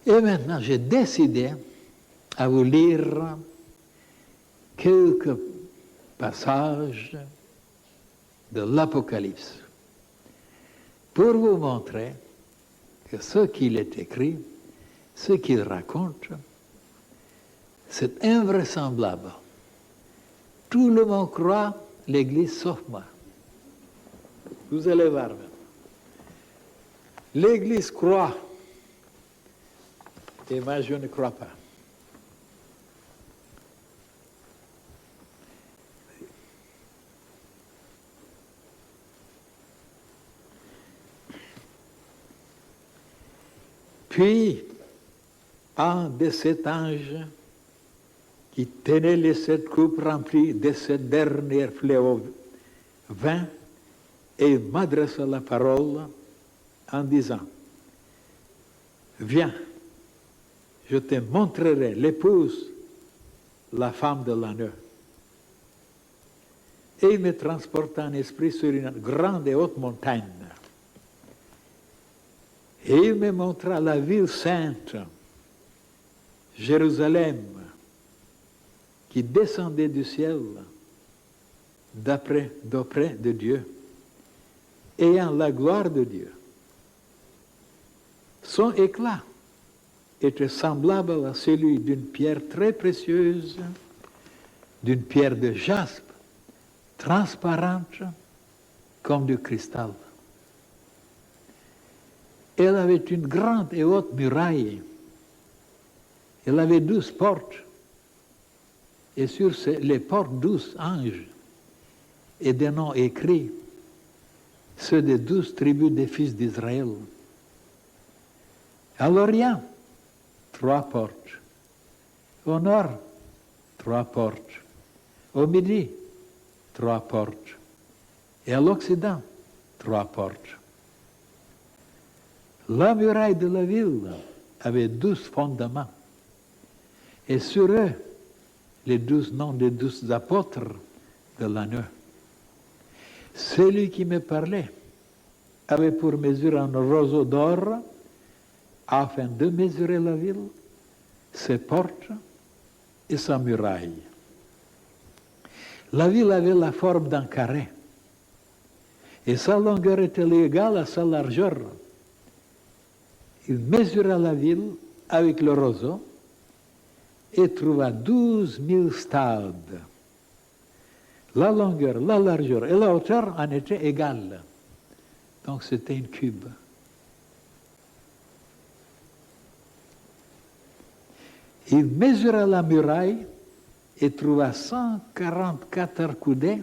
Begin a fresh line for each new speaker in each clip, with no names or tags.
Et maintenant, j'ai décidé à vous lire quelques passages de l'Apocalypse pour vous montrer que ce qu'il est écrit, ce qu'il raconte, c'est invraisemblable. Tout le monde croit l'Église sauf moi. Vous allez voir maintenant. L'Église croit, et moi je ne crois pas. Puis, un de ces anges qui tenait les 7 coupes remplies de ce dernier fléau vint et m'adressa la parole en disant, viens, je te montrerai l'épouse, la femme de l'agneau. Et il me transporta en esprit sur une grande et haute montagne. Et il me montra la ville sainte, Jérusalem, qui descendait du ciel d'auprès de Dieu, ayant la gloire de Dieu. Son éclat était semblable à celui d'une pierre très précieuse, d'une pierre de jaspe, transparente comme du cristal. Elle avait une grande et haute muraille. Elle avait 12 portes. Et sur les portes 12 anges et des noms écrits, ceux des 12 tribus des fils d'Israël. À l'Orient, 3 portes. Au nord, 3 portes. Au midi, 3 portes. Et à l'Occident, 3 portes. La muraille de la ville avait 12 fondements. Et sur eux, les 12 noms des 12 apôtres de l'agneau. Celui qui me parlait avait pour mesure un roseau d'or afin de mesurer la ville, ses portes et sa muraille. La ville avait la forme d'un carré et sa longueur était égale à sa largeur. Il mesura la ville avec le roseau et trouva 12 000 stades. La longueur, la largeur et la hauteur en étaient égales. Donc c'était une cube. Il mesura la muraille et trouva 144 arcoudées,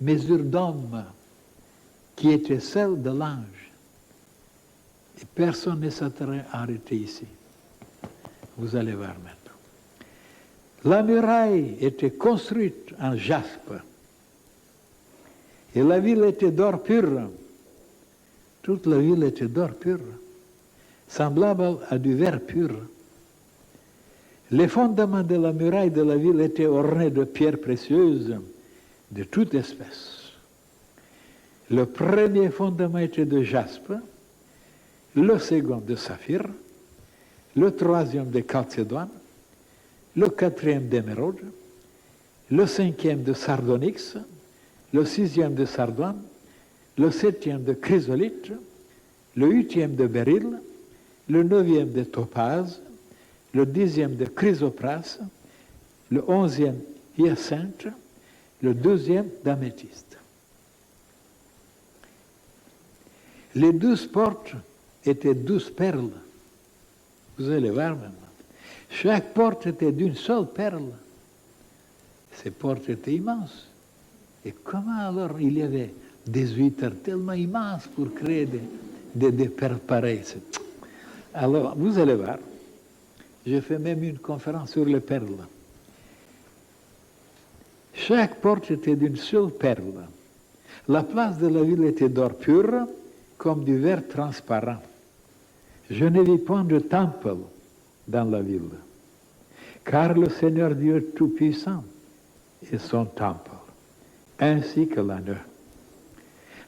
mesure d'homme, qui était celle de l'ange. Et personne ne s'était arrêté ici. Vous allez voir maintenant. La muraille était construite en jaspe. Et la ville était d'or pur. Toute la ville était d'or pur, semblable à du verre pur. Les fondements de la muraille de la ville étaient ornés de pierres précieuses de toute espèce. Le premier fondement était de jaspe, le second de saphir, le troisième de chalcédoine, le quatrième d'émeraude, le cinquième de sardonyx, le sixième de sardoine, le septième de chrysolite, le huitième de béryl, le neuvième de topaze, le 10e de chrysoprase, le 11e hyacinthe, le 12e d'améthyste. Les 12 portes étaient 12 perles. Vous allez voir maintenant. Chaque porte était d'une seule perle. Ces portes étaient immenses. Et comment alors il y avait des huîtres tellement immenses pour créer des perles pareilles? Alors, vous allez voir. J'ai fait même une conférence sur les perles. Chaque porte était d'une seule perle. La place de la ville était d'or pur, comme du verre transparent. Je ne vis point de temple dans la ville, car le Seigneur Dieu Tout-Puissant est son temple, ainsi que l'agneau.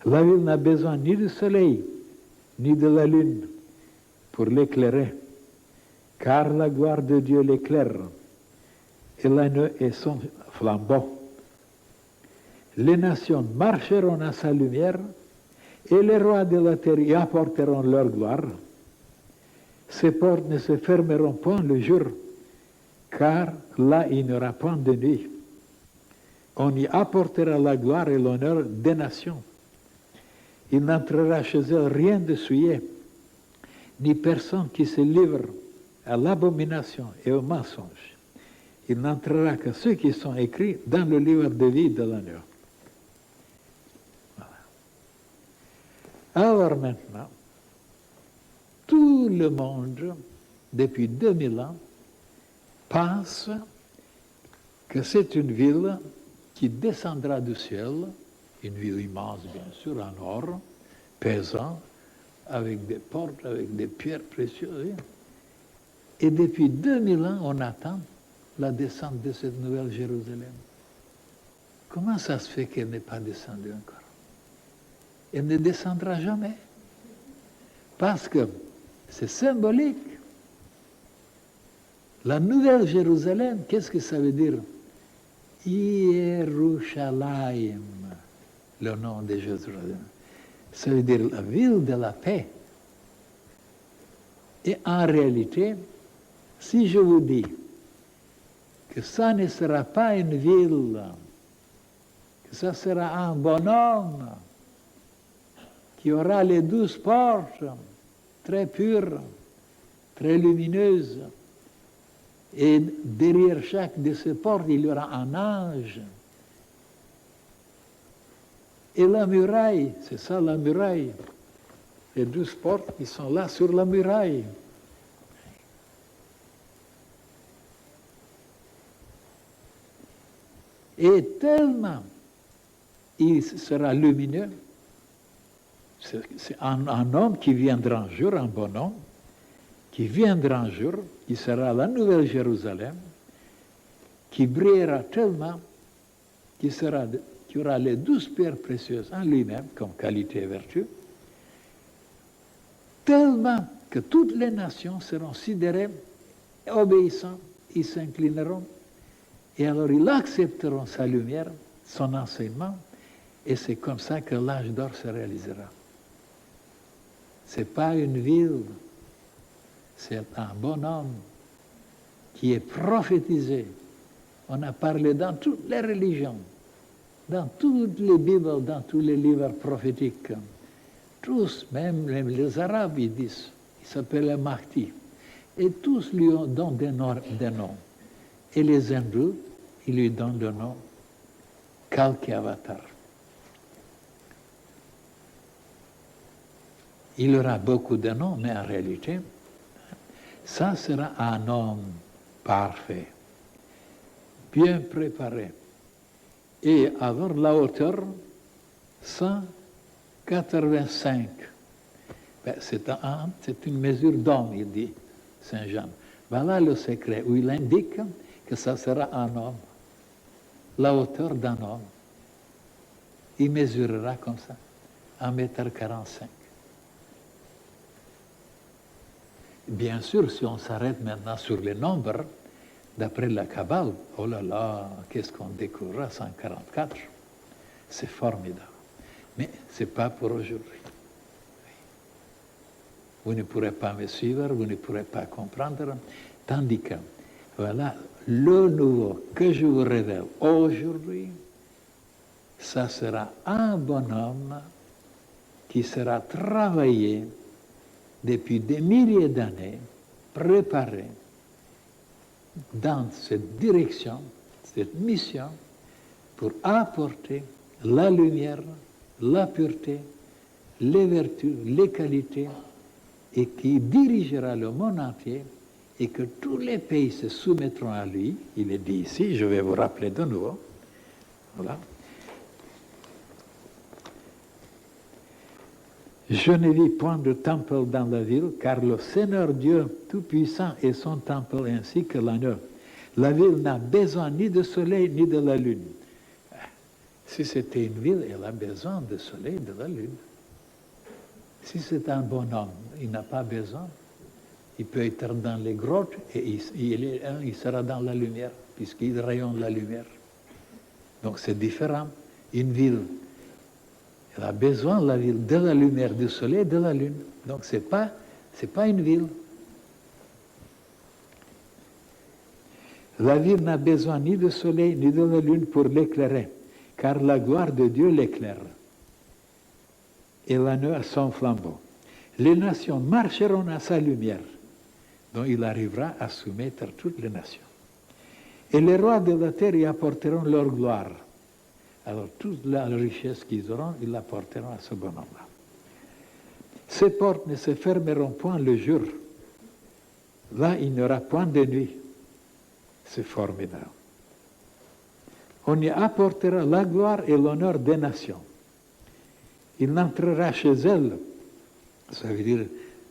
La ville n'a besoin ni du soleil, ni de la lune pour l'éclairer, car la gloire de Dieu l'éclaire, et l'agneau est son flambeau. Les nations marcheront à sa lumière, et les rois de la terre y apporteront leur gloire. Ses portes ne se fermeront point le jour, car là il n'y aura point de nuit. On y apportera la gloire et l'honneur des nations. Il n'entrera chez elles rien de souillé, ni personne qui se livre à l'abomination et au mensonge. Il n'entrera que ceux qui sont écrits dans le livre de vie de l'agneau. Voilà. Alors maintenant, tout le monde, depuis 2000 ans, pense que c'est une ville qui descendra du ciel, une ville immense bien sûr, en or, pesant, avec des portes, avec des pierres précieuses. Et depuis 2000 ans, on attend la descente de cette nouvelle Jérusalem. Comment ça se fait qu'elle n'est pas descendue encore? Elle ne descendra jamais. Parce que c'est symbolique. La nouvelle Jérusalem, qu'est-ce que ça veut dire? Yerushalayim, le nom de Jérusalem. Ça veut dire la ville de la paix. Et en réalité, si je vous dis que ça ne sera pas une ville, que ça sera un bonhomme qui aura les 12 portes, très pures, très lumineuses, et derrière chaque de ces portes, il y aura un ange. Et la muraille, c'est ça la muraille. Les 12 portes qui sont là sur la muraille. Et tellement il sera lumineux, c'est un homme qui viendra un jour, un bon homme, qui viendra un jour, qui sera la nouvelle Jérusalem, qui brillera tellement, qui aura les 12 pierres précieuses en lui-même, comme qualité et vertu, tellement que toutes les nations seront sidérées, obéissant, ils s'inclineront, et alors ils accepteront sa lumière, son enseignement, et c'est comme ça que l'âge d'or se réalisera. Ce n'est pas une ville, c'est un bonhomme qui est prophétisé. On a parlé dans toutes les religions, dans toutes les Bibles, dans tous les livres prophétiques. Tous, même les Arabes, ils disent, il s'appelle le Mahdi. Et tous lui donnent des noms. Et les hindous, ils lui donnent le nom Kalki Avatar. Il y aura beaucoup de noms, mais en réalité, ça sera un homme parfait, bien préparé. Et avoir la hauteur 185. Ben, c'est une mesure d'homme, il dit Saint Jean. Voilà le secret où il indique que ça sera un homme, la hauteur d'un homme. Il mesurera comme ça, 1,45 m. Bien sûr, si on s'arrête maintenant sur les nombres, d'après la Kabbale, oh là là, qu'est-ce qu'on découvrira, 144. C'est formidable. Mais ce n'est pas pour aujourd'hui. Vous ne pourrez pas me suivre, vous ne pourrez pas comprendre. Tandis que, voilà, le nouveau que je vous révèle aujourd'hui, ça sera un bonhomme qui sera travaillé depuis des milliers d'années, préparé dans cette direction, cette mission, pour apporter la lumière, la pureté, les vertus, les qualités, et qui dirigera le monde entier, et que tous les pays se soumettront à lui. Il est dit ici, je vais vous rappeler de nouveau. Voilà. Je ne vis point de temple dans la ville, car le Seigneur Dieu Tout-Puissant est son temple ainsi que l'agneau. La ville n'a besoin ni de soleil ni de la lune. Si c'était une ville, elle a besoin de soleil et de la lune. Si c'est un bon homme, il n'a pas besoin. Il peut être dans les grottes et il sera dans la lumière, puisqu'il rayonne la lumière. Donc c'est différent. Une ville, elle a besoin, la ville, de la lumière du soleil et de la lune. Donc c'est pas une ville. La ville n'a besoin ni du soleil ni de la lune pour l'éclairer, car la gloire de Dieu l'éclaire. Et l'agneau à son flambeau. Les nations marcheront à sa lumière, dont il arrivera à soumettre toutes les nations. Et les rois de la terre y apporteront leur gloire. Alors toute la richesse qu'ils auront, ils l'apporteront à ce bonhomme-là. Ces portes ne se fermeront point le jour. Là, il n'y aura point de nuit. C'est formidable. On y apportera la gloire et l'honneur des nations. Il n'entrera chez elles, ça veut dire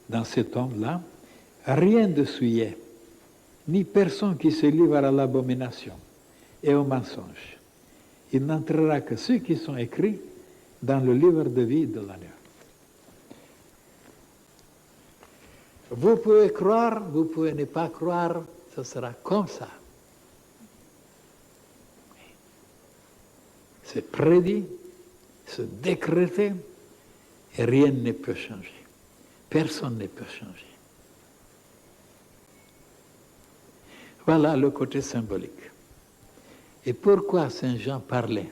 dans cet homme-là, rien de souillé, ni personne qui se livre à l'abomination et au mensonge. Il n'entrera que ceux qui sont écrits dans le livre de vie de l'agneau. Vous pouvez croire, vous pouvez ne pas croire, ce sera comme ça. C'est prédit, c'est décrété, et rien ne peut changer. Personne ne peut changer. Voilà le côté symbolique. Et pourquoi Saint Jean parlait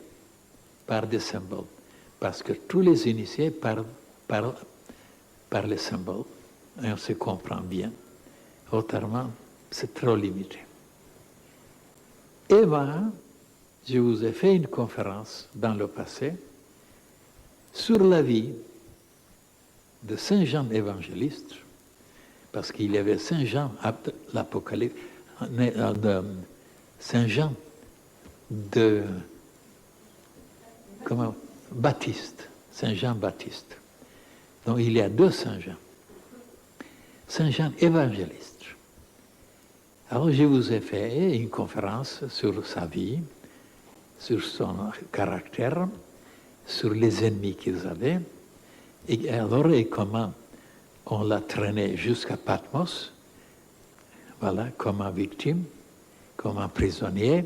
par des symboles? Parce que tous les initiés parlent par les symboles, et on se comprend bien. Autrement, c'est trop limité. Et moi, je vous ai fait une conférence dans le passé sur la vie de Saint Jean évangéliste, parce qu'il y avait Saint Jean, l'Apocalypse, Saint Jean de Baptiste, Saint Jean Baptiste. Donc il y a deux Saint Jean. Saint Jean évangéliste. Alors je vous ai fait une conférence sur sa vie, sur son caractère, sur les ennemis qu'ils avaient, et alors et comment on l'a traîné jusqu'à Patmos, voilà, comme victime, comme prisonnier.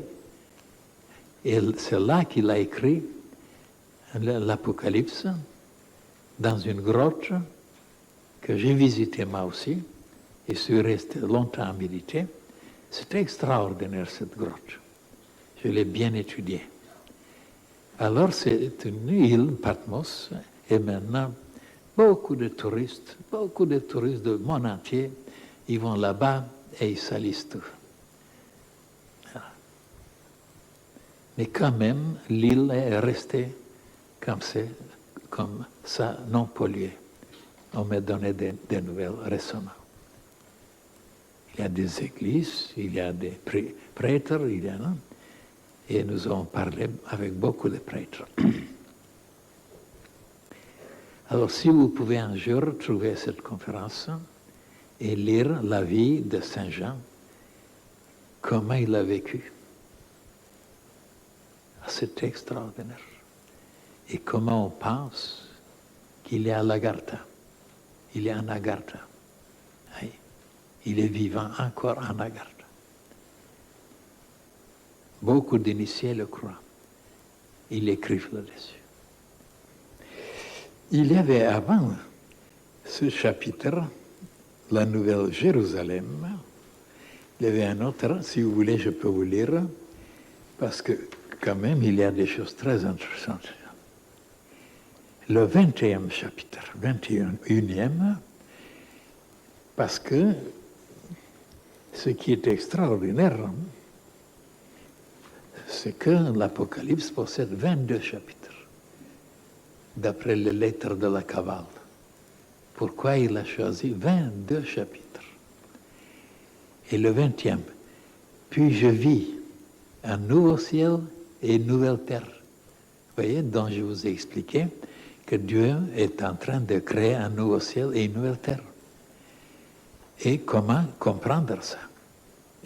Et c'est là qu'il a écrit l'Apocalypse, dans une grotte que j'ai visitée moi aussi, et suis resté longtemps à méditer. C'était extraordinaire cette grotte. Je l'ai bien étudiée. Alors c'est une île, Patmos, et maintenant beaucoup de touristes du monde entier, ils vont là-bas et ils salissent tout. Voilà. Mais quand même, l'île est restée comme ça, non polluée. On m'a donné des nouvelles récemment. Il y a des églises, il y a des prêtres, et nous avons parlé avec beaucoup de prêtres. Alors, si vous pouvez un jour trouver cette conférence et lire la vie de Saint Jean, comment il a vécu, c'est extraordinaire. Et comment on pense qu'il est à l'Agartha. Il est en Agartha. Oui. Il est vivant encore en Agartha. Beaucoup d'initiés le croient. Ils écrivent là-dessus. Il y avait avant ce chapitre, la Nouvelle Jérusalem, il y avait un autre, si vous voulez, je peux vous lire, parce que quand même, il y a des choses très intéressantes. Le 21e chapitre, 21e, parce que ce qui est extraordinaire, c'est que l'Apocalypse possède 22 chapitres, d'après les lettres de la Kabbale. Pourquoi il a choisi 22 chapitres? Et le 20e, puis je vis un nouveau ciel et une nouvelle terre. Vous voyez, dont je vous ai expliqué que Dieu est en train de créer un nouveau ciel et une nouvelle terre. Et comment comprendre ça?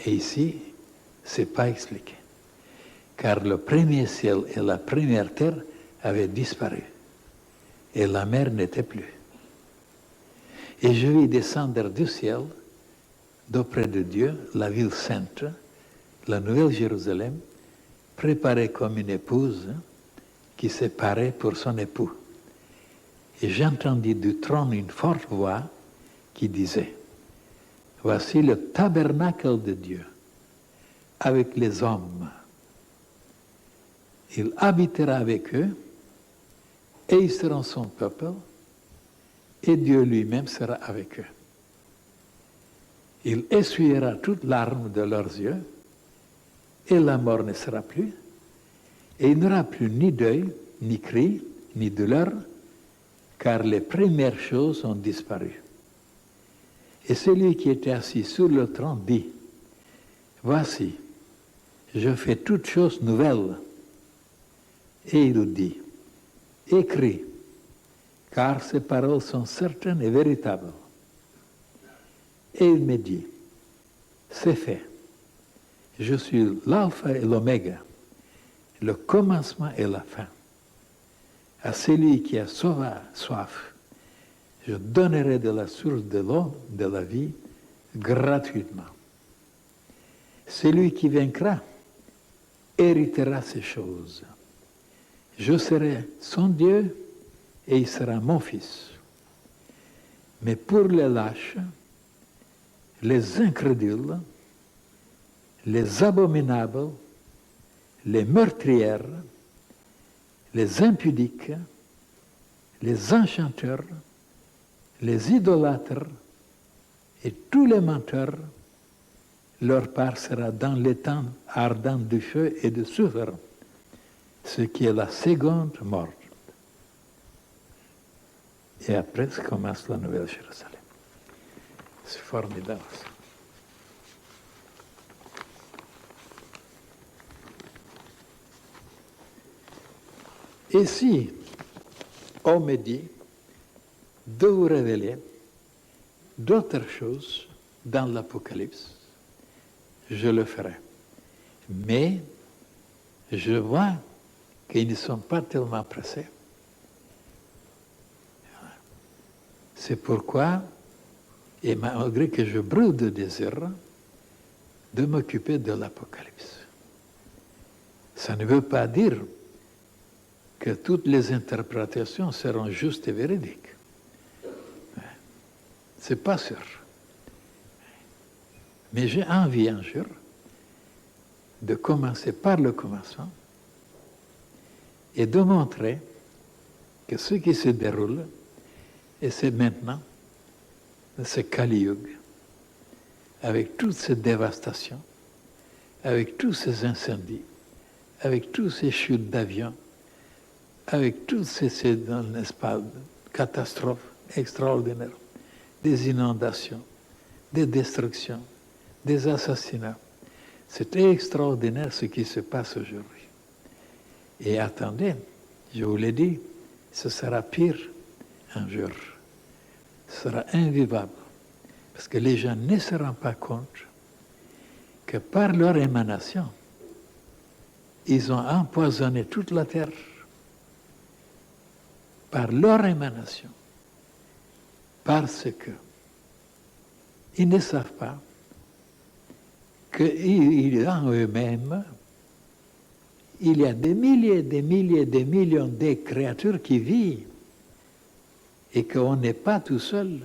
Et ici, ce n'est pas expliqué. Car le premier ciel et la première terre avaient disparu. Et la mer n'était plus. Et je vis descendre du ciel d'auprès de Dieu, la ville sainte, la Nouvelle Jérusalem, préparée comme une épouse qui s'est parée pour son époux. Et j'entendis du trône une forte voix qui disait, « Voici le tabernacle de Dieu avec les hommes. Il habitera avec eux et ils seront son peuple et Dieu lui-même sera avec eux. Il essuiera toute larme de leurs yeux et la mort ne sera plus et il n'y aura plus ni deuil, ni cri, ni douleur, car les premières choses ont disparu. Et celui qui était assis sur le trône dit, « Voici, je fais toutes choses nouvelles. » Et il dit, « Écris, car ces paroles sont certaines et véritables. » Et il me dit, « C'est fait. Je suis l'alpha et l'oméga, le commencement et la fin. À celui qui a soif, je donnerai de la source de l'eau de la vie gratuitement. Celui qui vaincra héritera ces choses. Je serai son Dieu et il sera mon fils. Mais pour les lâches, les incrédules, les abominables, les meurtrières, les impudiques, les enchanteurs, les idolâtres et tous les menteurs, leur part sera dans l'étang ardent du feu et du soufre, ce qui est la seconde mort. » Et après commence la Nouvelle Jérusalem. C'est formidable. Et si on me dit de vous révéler d'autres choses dans l'Apocalypse, je le ferai. Mais je vois qu'ils ne sont pas tellement pressés. C'est pourquoi, et malgré que je brûle de désir, de m'occuper de l'Apocalypse. Ça ne veut pas dire que toutes les interprétations seront justes et véridiques. C'est pas sûr. Mais j'ai envie un jour de commencer par le commencement et de montrer que ce qui se déroule, et c'est maintenant, c'est Kali Yuga, avec toutes ces dévastations, avec tous ces incendies, avec toutes ces chutes d'avions, avec toutes ces n'est-ce pas, catastrophes extraordinaires, des inondations, des destructions, des assassinats. C'est extraordinaire ce qui se passe aujourd'hui. Et attendez, je vous l'ai dit, ce sera pire un jour. Ce sera invivable. Parce que les gens ne se rendent pas compte que par leur émanation, ils ont empoisonné toute la terre. Par leur émanation. Parce que ils ne savent pas qu'il y a en eux-mêmes, il y a des milliers, des milliers, des millions de créatures qui vivent et qu'on n'est pas tout seul.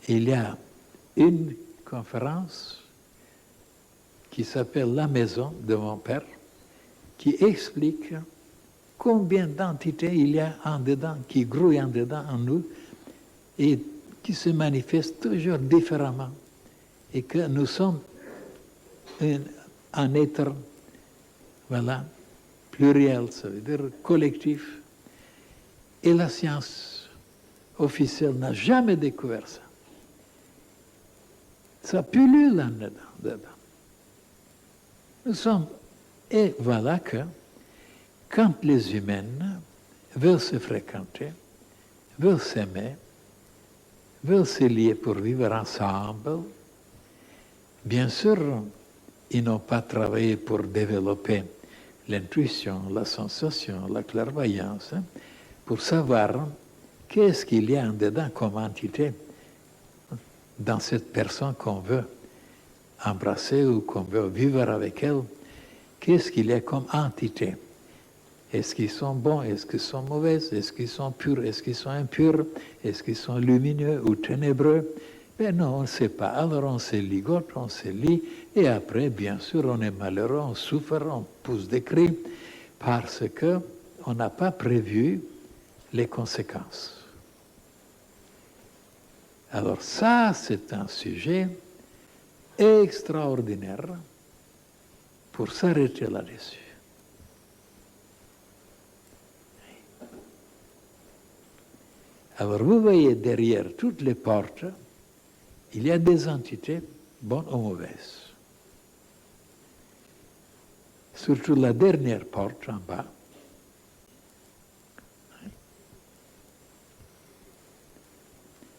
Il y a une conférence qui s'appelle La Maison de mon Père qui explique combien d'entités il y a en dedans, qui grouillent en dedans en nous et qui se manifestent toujours différemment. Et que nous sommes un être, voilà, pluriel, ça veut dire collectif. Et la science officielle n'a jamais découvert ça. Ça pullule en dedans. Nous sommes, et voilà que quand les humains veulent se fréquenter, veulent s'aimer, veulent se lier pour vivre ensemble, bien sûr, ils n'ont pas travaillé pour développer l'intuition, la sensation, la clairvoyance, hein, pour savoir qu'est-ce qu'il y a en dedans comme entité dans cette personne qu'on veut embrasser ou qu'on veut vivre avec elle, qu'est-ce qu'il y a comme entité? Est-ce qu'ils sont bons? Est-ce qu'ils sont mauvais? Est-ce qu'ils sont purs? Est-ce qu'ils sont impurs? Est-ce qu'ils sont lumineux ou ténébreux? Ben non, on ne sait pas. Alors on se ligote, on se lie, et après, bien sûr, on est malheureux, on souffre, on pousse des cris, parce qu'on n'a pas prévu les conséquences. Alors ça, c'est un sujet extraordinaire pour s'arrêter là-dessus. Alors vous voyez derrière toutes les portes, il y a des entités bonnes ou mauvaises. Surtout la dernière porte en bas.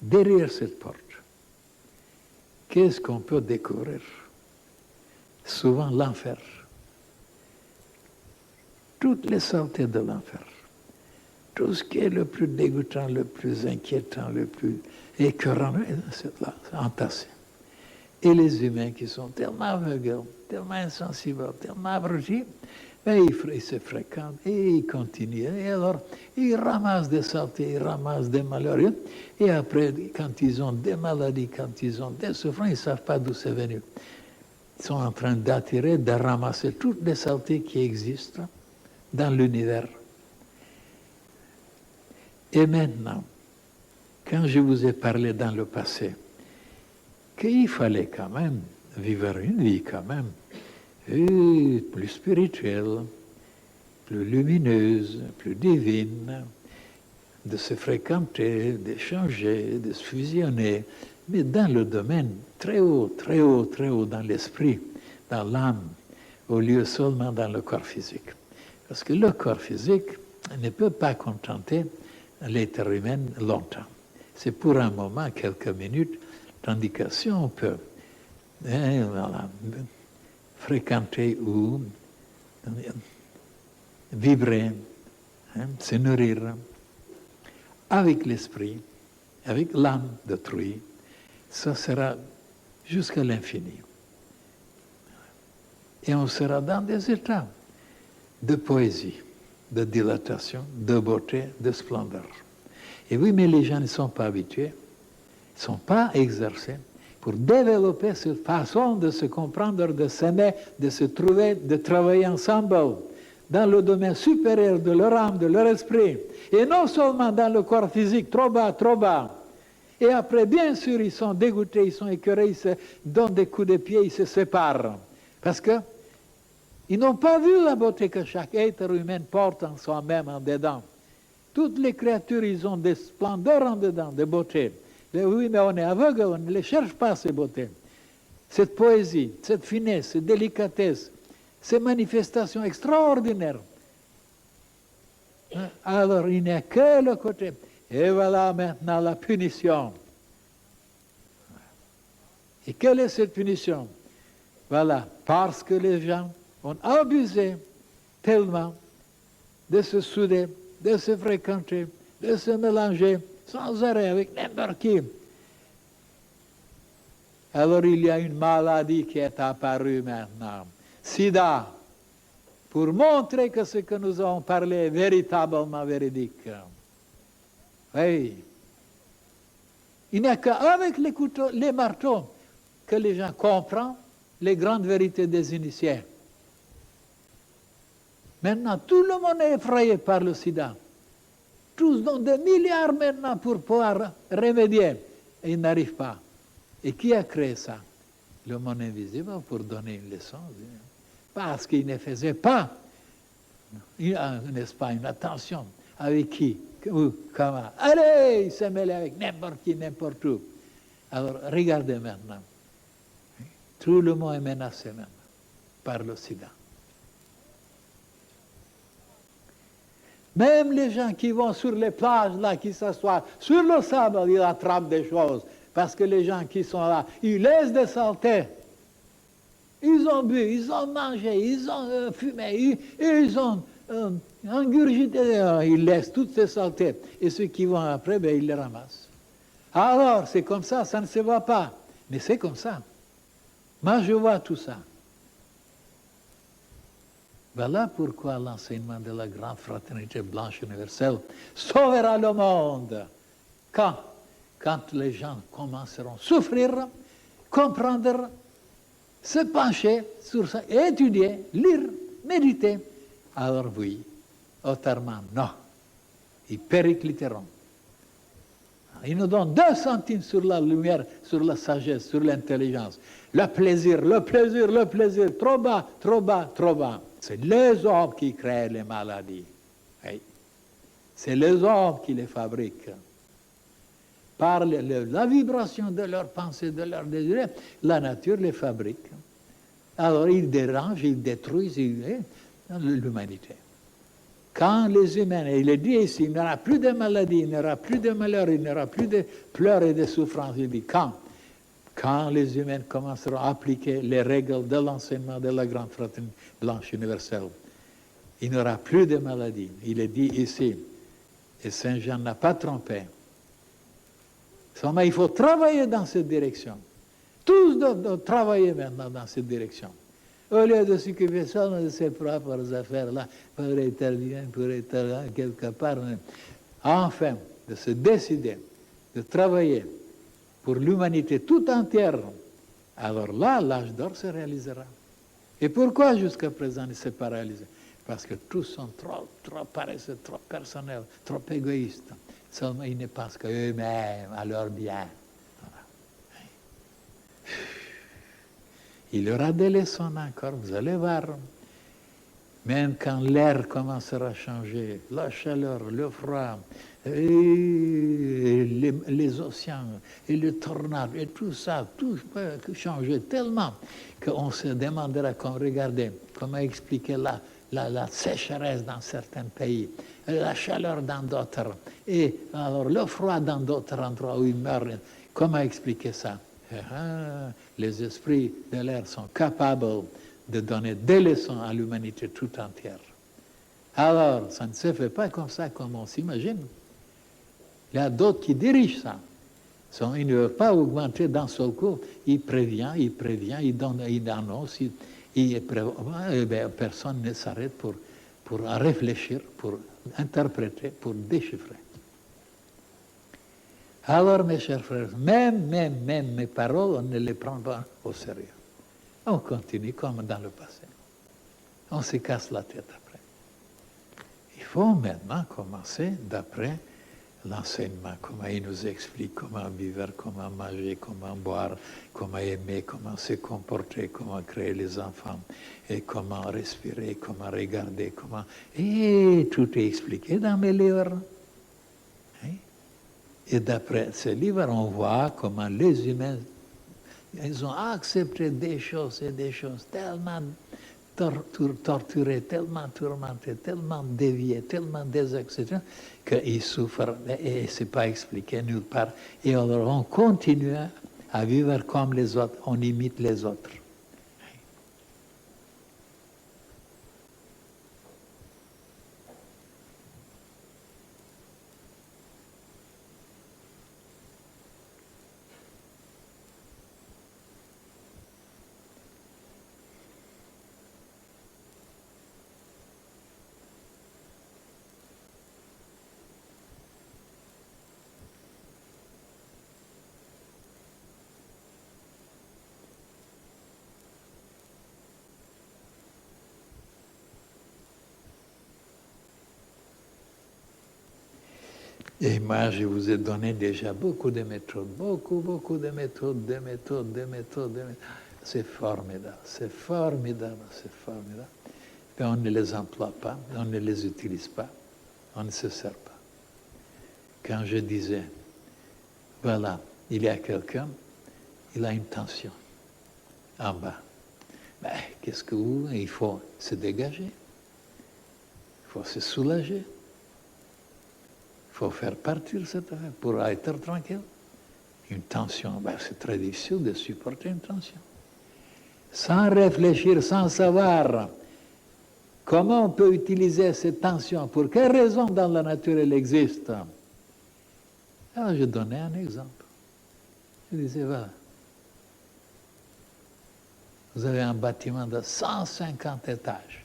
Derrière cette porte, qu'est-ce qu'on peut découvrir? Souvent l'enfer. Toutes les saletés de l'enfer. Tout ce qui est le plus dégoûtant, le plus inquiétant, le plus écœurant, c'est là, c'est entassé. Et les humains qui sont tellement aveugles, tellement insensibles, tellement abrutis, ben ils se fréquentent et ils continuent. Et alors, ils ramassent des saletés, ils ramassent des malheurs. Et après, quand ils ont des maladies, quand ils ont des souffrances, ils ne savent pas d'où c'est venu. Ils sont en train d'attirer, de ramasser toutes les saletés qui existent dans l'univers. Et maintenant, quand je vous ai parlé dans le passé, qu'il fallait quand même vivre une vie quand même plus spirituelle, plus lumineuse, plus divine, de se fréquenter, d'échanger, de se fusionner, mais dans le domaine très haut, très haut, très haut, dans l'esprit, dans l'âme, au lieu seulement dans le corps physique. Parce que le corps physique ne peut pas contenter l'être humain longtemps. C'est pour un moment, quelques minutes, tandis que si on peut voilà, fréquenter ou vibrer, se nourrir avec l'esprit, avec l'âme d'autrui, ça sera jusqu'à l'infini. Et on sera dans des états de poésie, de dilatation, de beauté, de splendeur. Et oui, mais les gens ne sont pas habitués, ne sont pas exercés pour développer cette façon de se comprendre, de s'aimer, de se trouver, de travailler ensemble dans le domaine supérieur de leur âme, de leur esprit. Et non seulement dans le corps physique, trop bas, trop bas. Et après, bien sûr, ils sont dégoûtés, ils sont écœurés, ils se donnent des coups de pied, ils se séparent. Parce que ils n'ont pas vu la beauté que chaque être humain porte en soi-même, en dedans. Toutes les créatures, ils ont des splendeurs en dedans, des beautés. Mais oui, mais on est aveugle, on ne les cherche pas, ces beautés. Cette poésie, cette finesse, cette délicatesse, ces manifestations extraordinaires. Alors, il n'y a que le côté. Et voilà maintenant la punition. Et quelle est cette punition? Voilà, parce que les gens ont abusé tellement de se souder, de se fréquenter, de se mélanger sans arrêt avec n'importe qui. Alors il y a une maladie qui est apparue maintenant, SIDA, pour montrer que ce que nous avons parlé est véritablement véridique. Oui. Il n'y a qu'avec les couteaux, les marteaux, que les gens comprennent les grandes vérités des initiés. Maintenant, tout le monde est effrayé par le sida. Tous donnent des milliards maintenant pour pouvoir remédier. Et ils n'arrivent pas. Et qui a créé ça? Le monde invisible pour donner une leçon. Parce qu'il ne faisait pas, n'est-ce pas, une attention. Avec qui? Comment? Allez, il s'est mêlé avec n'importe qui, n'importe où. Alors, regardez maintenant. Tout le monde est menacé maintenant par le sida. Même les gens qui vont sur les plages, là, qui s'assoient sur le sable, ils attrapent des choses. Parce que les gens qui sont là, ils laissent des saletés. Ils ont bu, ils ont mangé, ils ont fumé, ils ont ingurgité, ils laissent toutes ces saletés. Et ceux qui vont après, ben, ils les ramassent. Alors, c'est comme ça ne se voit pas. Mais c'est comme ça. Moi, je vois tout ça. Voilà pourquoi l'enseignement de la grande fraternité blanche universelle sauvera le monde. Quand les gens commenceront à souffrir, comprendre, se pencher sur ça, étudier, lire, méditer, alors oui, autrement, non. Ils péricliteront. Ils nous donnent 2 centimes sur la lumière, sur la sagesse, sur l'intelligence. Le plaisir, le plaisir, le plaisir, trop bas, trop bas, trop bas. C'est les hommes qui créent les maladies. Oui. C'est les hommes qui les fabriquent. Par la vibration de leurs pensées, de leurs désirs, la nature les fabrique. Alors ils dérangent, ils détruisent l'humanité. Quand les humains, il est dit ici, il n'y aura plus de maladies, il n'y aura plus de malheur, il n'y aura plus de pleurs et de souffrances. Il dit quand les humains commenceront à appliquer les règles de l'enseignement de la grande fraternité blanche universelle, il n'y aura plus de maladies. Il est dit ici, et Saint Jean n'a pas trompé. Seulement, il faut travailler dans cette direction. Tous doivent travailler maintenant dans cette direction. Au lieu de s'occuper seulement de ses propres affaires-là, pour être bien, pour être quelque part, enfin, de se décider, de travailler pour l'humanité tout entière, alors là, l'âge d'or se réalisera. Et pourquoi jusqu'à présent il ne s'est pas réalisé? Parce que tous sont trop paresseux, trop personnels, trop égoïstes. Seulement, ils ne pensent qu'eux-mêmes, à leur bien. Il y aura des leçons encore, vous allez voir. Même quand l'air commencera à changer, la chaleur, le froid, et les océans, et les tornades, et tout ça, tout peut changer tellement qu'on se demandera, regardez, comment expliquer la sécheresse dans certains pays, la chaleur dans d'autres, et alors le froid dans d'autres endroits où ils meurent. Comment expliquer ça? Les esprits de l'air sont capables de donner des leçons à l'humanité tout entière. Alors, ça ne se fait pas comme ça, comme on s'imagine. Il y a d'autres qui dirigent ça. Ils ne veulent pas augmenter d'un seul coup. Ils préviennent, ils donnent, ils annoncent, personne ne s'arrête pour réfléchir, pour interpréter, pour déchiffrer. Alors, mes chers frères, même mes paroles, on ne les prend pas au sérieux. On continue comme dans le passé. On se casse la tête après. Il faut maintenant commencer d'après l'enseignement, comment il nous explique comment vivre, comment manger, comment boire, comment aimer, comment se comporter, comment créer les enfants, et comment respirer, comment regarder, comment... Et tout est expliqué dans mes livres. Et d'après ces livres, on voit comment les humains, ils ont accepté des choses et des choses tellement torturées, tellement tourmentées, tellement déviées, tellement désacceptées, qu'ils souffrent et ce n'est pas expliqué nulle part. Et alors on continue à vivre comme les autres, on imite les autres. Et moi, je vous ai donné déjà beaucoup de méthodes, beaucoup de méthodes, des méthodes. C'est formidable, c'est formidable, c'est formidable. Mais on ne les emploie pas, on ne les utilise pas, on ne se sert pas. Quand je disais, voilà, il y a quelqu'un, il a une tension en bas. Ben, qu'est-ce que vous... Il faut se dégager, il faut se soulager. Il faut faire partir cette affaire pour être tranquille. Une tension, ben c'est très difficile de supporter une tension. Sans réfléchir, sans savoir comment on peut utiliser cette tension, pour quelle raison dans la nature elle existe. Alors je donnais un exemple. Je disais, voilà, vous avez un bâtiment de 150 étages.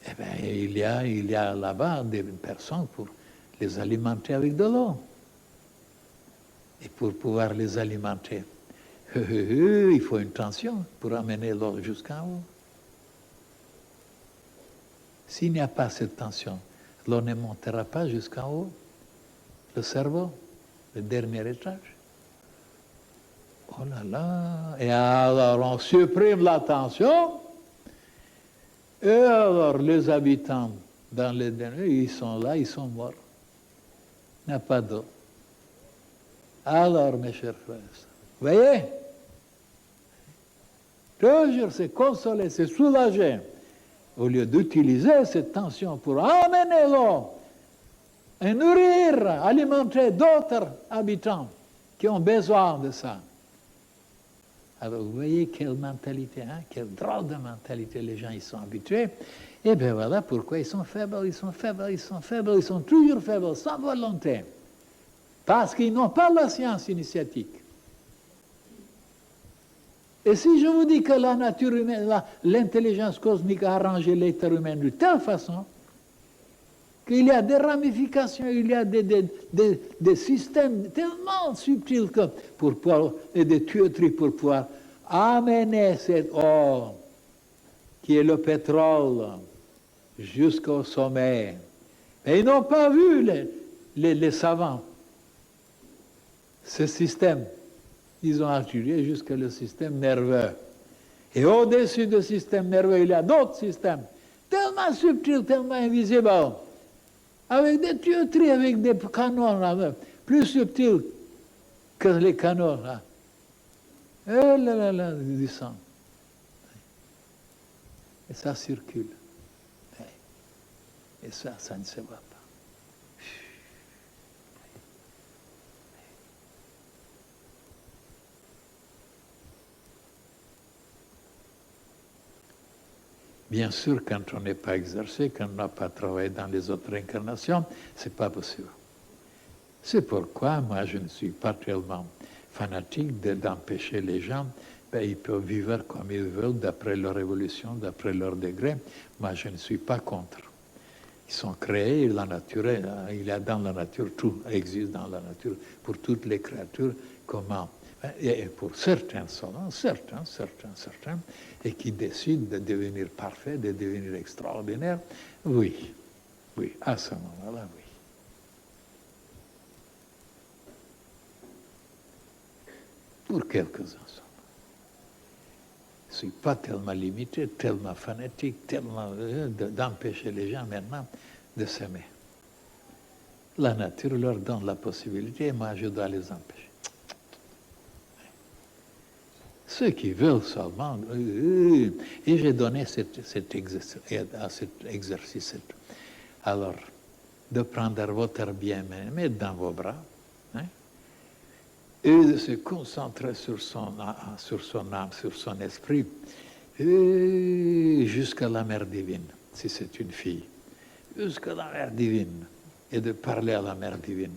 Eh bien, il y a là-bas des personnes pour les alimenter avec de l'eau. Et pour pouvoir les alimenter, il faut une tension pour amener l'eau jusqu'en haut. S'il n'y a pas cette tension, l'eau ne montera pas jusqu'en haut. Le cerveau, le dernier étage. Oh là là! Et alors on supprime la tension. Et alors les habitants dans les derniers, ils sont là, ils sont morts. Il n'y a pas d'eau. Alors, mes chers frères, vous voyez? Toujours c'est consoler, c'est soulager. Au lieu d'utiliser cette tension pour amener l'eau et nourrir, alimenter d'autres habitants qui ont besoin de ça. Alors, vous voyez quelle mentalité, hein? Quelle drôle de mentalité les gens ils sont habitués. Et bien voilà pourquoi ils sont faibles, ils sont faibles, ils sont faibles, ils sont toujours faibles, sans volonté. Parce qu'ils n'ont pas la science initiatique. Et si je vous dis que la nature humaine, l'intelligence cosmique a arrangé l'être humain de telle façon qu'il y a des ramifications, il y a des systèmes tellement subtils que pour pouvoir, et des tuyauteries pour pouvoir amener cette eau qui est le pétrole jusqu'au sommet. Et ils n'ont pas vu, les savants, ce système. Ils ont étudié jusqu'à le système nerveux. Et au-dessus du système nerveux, il y a d'autres systèmes, tellement subtils, tellement invisibles, avec des tuyauteries, avec des canons, là, plus subtils que les canons. Là. Et là, du sang. Et ça circule. Et ça ne se voit pas. Bien sûr, quand on n'est pas exercé, quand on n'a pas travaillé dans les autres incarnations, ce n'est pas possible. C'est pourquoi moi je ne suis pas tellement fanatique d'empêcher les gens, ils peuvent vivre comme ils veulent, d'après leur évolution, d'après leur degré. Moi je ne suis pas contre. Ils sont créés, la nature, il y a dans la nature, tout existe dans la nature, pour toutes les créatures, comment. Et pour certains seulement, certains, et qui décident de devenir parfaits, de devenir extraordinaires, oui, à ce moment-là, oui. Pour quelques-uns seulement. Je ne suis pas tellement limité, tellement fanatique, tellement d'empêcher les gens maintenant de s'aimer. La nature leur donne la possibilité, et moi je dois les empêcher. Ceux qui veulent seulement, et j'ai donné cet exercice. Alors, de prendre votre bien-aimé dans vos bras, hein, et de se concentrer sur son âme, sur son esprit, jusqu'à la mère divine, si c'est une fille, jusqu'à la mère divine, et de parler à la mère divine.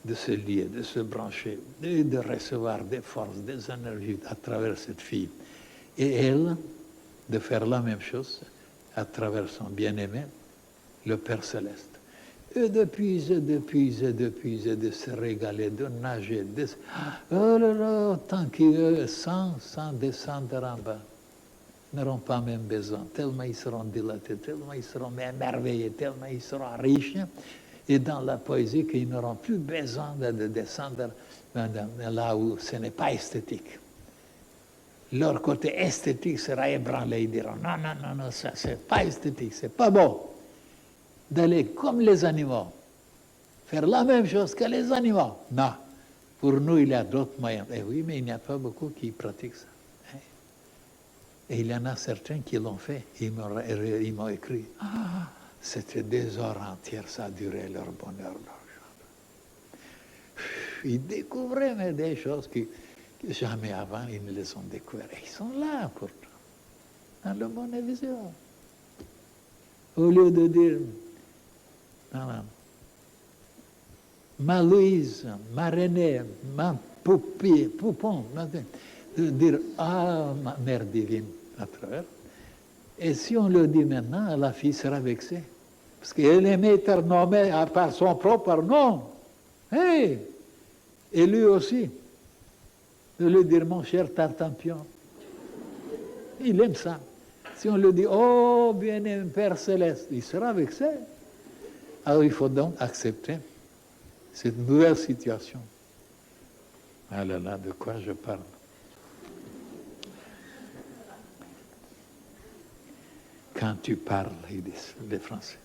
De se lier, de se brancher, de recevoir des forces, des énergies à travers cette fille. Et elle, de faire la même chose à travers son bien-aimé, le Père Céleste. Et de puiser, de se régaler, de nager, oh là là, tant qu'eux, sans descendre en bas, n'auront pas même besoin, tellement ils seront dilatés, tellement ils seront émerveillés, tellement ils seront riches, et dans la poésie qu'ils n'auront plus besoin de descendre là où ce n'est pas esthétique. Leur côté esthétique sera ébranlé. Ils diront non, ça c'est pas esthétique, c'est pas beau. D'aller comme les animaux, faire la même chose que les animaux. Non, pour nous il y a d'autres moyens. Et oui, mais il n'y a pas beaucoup qui pratiquent ça. Et il y en a certains qui l'ont fait. Ils m'ont écrit. C'était des heures entières, ça a duré leur bonheur, leur joie. Ils découvraient des choses que jamais avant ils ne les ont découvertes. Ils sont là pourtant, dans le monde invisible. Au lieu de dire, non, ma Louise, ma Renée, ma Poupon, de dire ah, ma mère divine à travers. Et si on le dit maintenant, la fille sera vexée. Parce qu'elle aimait être nommée par son propre nom. Hey! Et lui aussi, de lui dire mon cher Tartampion. Il aime ça. Si on lui dit oh, bien-aimé Père Céleste, il sera vexé. Alors il faut donc accepter cette nouvelle situation. Ah là là, de quoi je parle? Quand tu parles, ils disent les Français,